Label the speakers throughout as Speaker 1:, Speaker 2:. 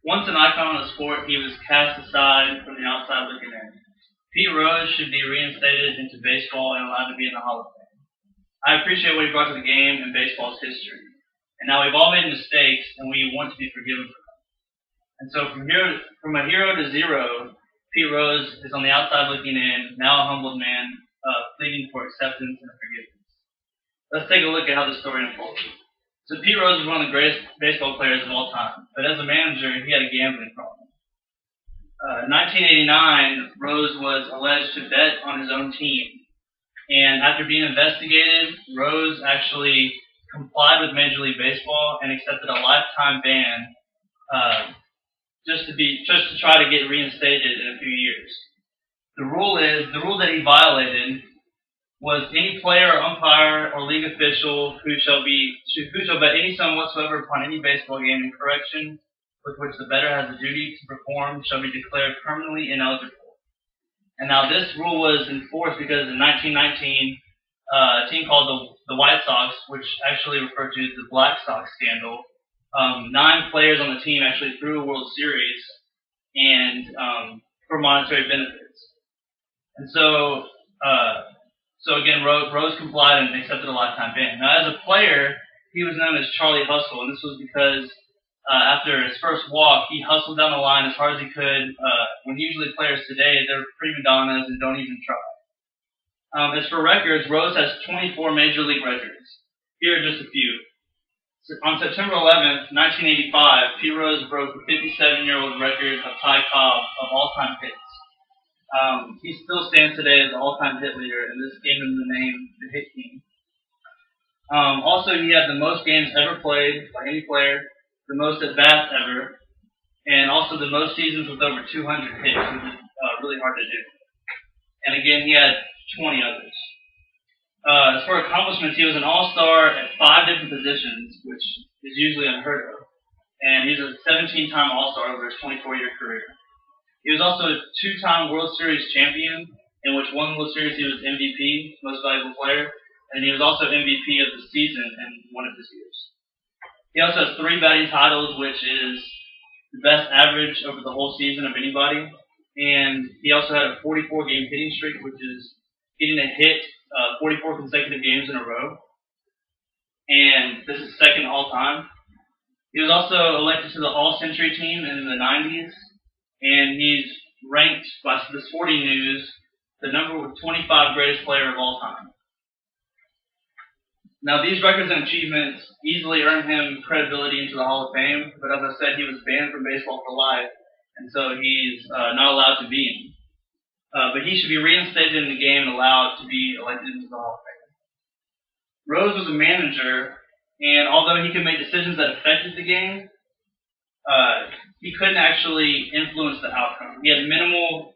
Speaker 1: Once an icon of the sport, he was cast aside from the outside looking in. Pete Rose should be reinstated into baseball and allowed to be in the Hall of Fame. I appreciate what he brought to the game and baseball's history. And now we've all made mistakes, and we want to be forgiven for them. And so from a hero to zero, Pete Rose is on the outside looking in, now a humbled man, pleading for acceptance and forgiveness. Let's take a look at how the story unfolded. So Pete Rose was one of the greatest baseball players of all time, but as a manager, he had a gambling problem. In 1989, Rose was alleged to bet on his own team, and after being investigated, Rose actually complied with Major League Baseball and accepted a lifetime ban, just to try to get reinstated in a few years. The rule that he violated was any player, or umpire, or league official who shall bet any sum whatsoever upon any baseball game in correction with which the bettor has a duty to perform shall be declared permanently ineligible. And now this rule was enforced because in 1919, a team called the White Sox, which actually referred to as the Black Sox scandal, 9 players on the team actually threw a World Series and for monetary benefits. And so again, Rose complied and accepted a lifetime ban. Now, as a player, he was known as Charlie Hustle, and this was because after his first walk, he hustled down the line as hard as he could, when usually players today, they're prima donnas and don't even try. As for records, Rose has 24 Major League records. Here are just a few. So on September 11th, 1985, Pete Rose broke the 57-year-old record of Ty Cobb of all-time hits. He still stands today as the all-time hit leader, and this gave him the name the Hit King. Also, he had the most games ever played by any player, the most at-bats ever, and also the most seasons with over 200 hits, which is really hard to do. And again, he had 20 others. As for accomplishments, he was an all-star at 5 different positions, which is usually unheard of. And he's a 17-time all-star over his 24-year career. He was also a 2-time World Series champion, in which one World Series he was MVP, most valuable player, and he was also MVP of the season in one of his years. He also has 3 batting titles, which is the best average over the whole season of anybody. And he also had a 44-game hitting streak, which is getting a hit 44 consecutive games in a row. And this is second all time. He was also elected to the All-Century team in the 90s. And he's ranked by the Sporting News the number 25 greatest player of all time. Now, these records and achievements easily earned him credibility into the Hall of Fame, but as I said, he was banned from baseball for life, and so he's not allowed to be in. But he should be reinstated in the game and allowed to be elected into the Hall of Fame. Rose was a manager, and although he could make decisions that affected the game, he couldn't actually influence the outcome. He had minimal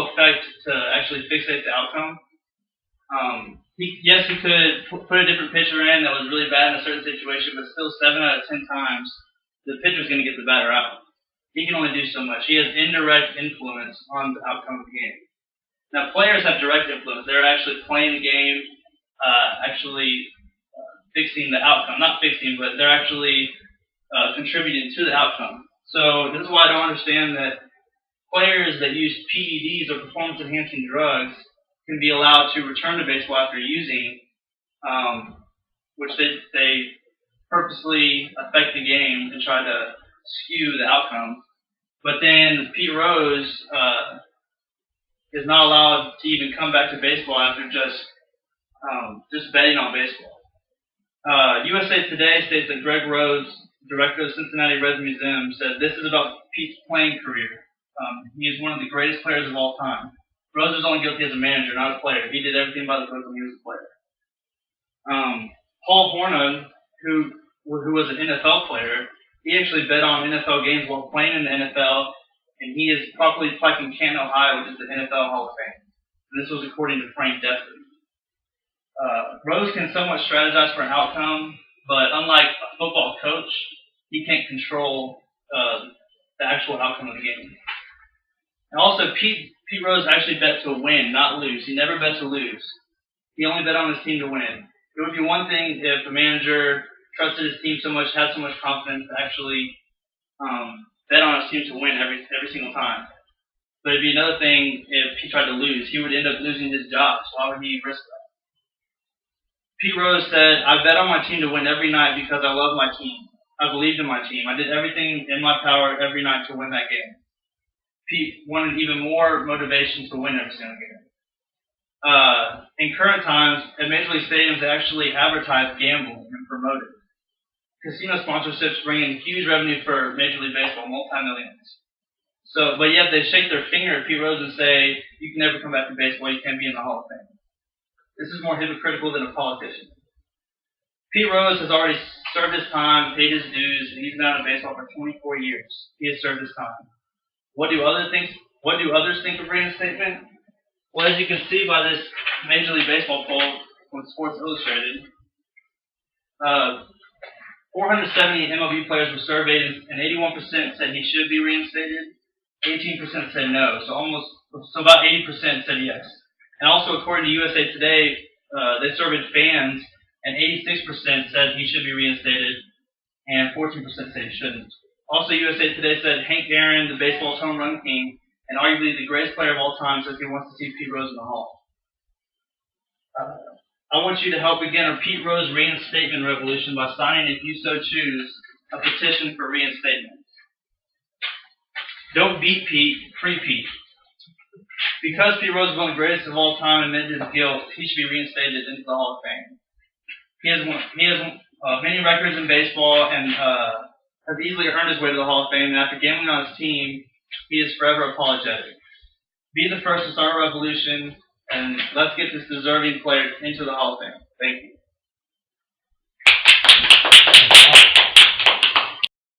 Speaker 1: effect to actually fixate the outcome. He could put a different pitcher in that was really bad in a certain situation, but still 7 out of 10 times, the pitcher's going to get the batter out. He can only do so much. He has indirect influence on the outcome of the game. Now, players have direct influence. They're actually playing the game, fixing the outcome. Not fixing, but they're actually contributing to the outcome. So this is why I don't understand that players that use PEDs or performance-enhancing drugs can be allowed to return to baseball after using, which they purposely affect the game and try to skew the outcome. But then Pete Rose is not allowed to even come back to baseball after just betting on baseball. USA Today states that Greg Rose, director of the Cincinnati Reds Museum, said this is about Pete's playing career. He is one of the greatest players of all time. Rose was only guilty as a manager, not a player. He did everything by the book when he was a player. Paul Hornung, who was an NFL player, he actually bet on NFL games while playing in the NFL, and he is properly plaqued in Canton, Ohio, which is the NFL Hall of Fame. And this was according to Frank Defley. Rose can somewhat strategize for an outcome, but unlike a football coach, he can't control the actual outcome of the game. And also, Pete Rose actually bet to win, not lose. He never bet to lose. He only bet on his team to win. It would be one thing if the manager trusted his team so much, had so much confidence to actually bet on his team to win every single time. But it'd be another thing if he tried to lose. He would end up losing his job. So why would he risk that? Pete Rose said, "I bet on my team to win every night because I love my team. I believed in my team. I did everything in my power every night to win that game." Pete wanted even more motivation to win every single game. In current times, at Major League Stadiums, they actually advertise gambling and promote it. Casino sponsorships bring in huge revenue for Major League Baseball, multi-millions. So, but yet they shake their finger at Pete Rose and say, "You can never come back to baseball. You can't be in the Hall of Fame." This is more hypocritical than a politician. Pete Rose has already served his time, paid his dues, and he's been out of baseball for 24 years. He has served his time. What do others think of reinstatement? Well, as you can see by this Major League Baseball poll from Sports Illustrated, 470 MLB players were surveyed, and 81% said he should be reinstated. 18% said no, so about 80% said yes. And also, according to USA Today, they surveyed fans, and 86% said he should be reinstated, and 14% said he shouldn't. Also, USA Today said Hank Aaron, the baseball's home run king, and arguably the greatest player of all time, says he wants to see Pete Rose in the Hall. I want you to help begin a Pete Rose reinstatement revolution by signing, if you so choose, a petition for reinstatement. Don't beat Pete, free Pete. Because Pete Rose is one of the greatest of all time and admitted his guilt, he should be reinstated into the Hall of Fame. He has many records in baseball and has easily earned his way to the Hall of Fame, and after gambling on his team, he is forever apologetic. Be the first to start a revolution, and let's get this deserving player into the Hall of Fame. Thank you.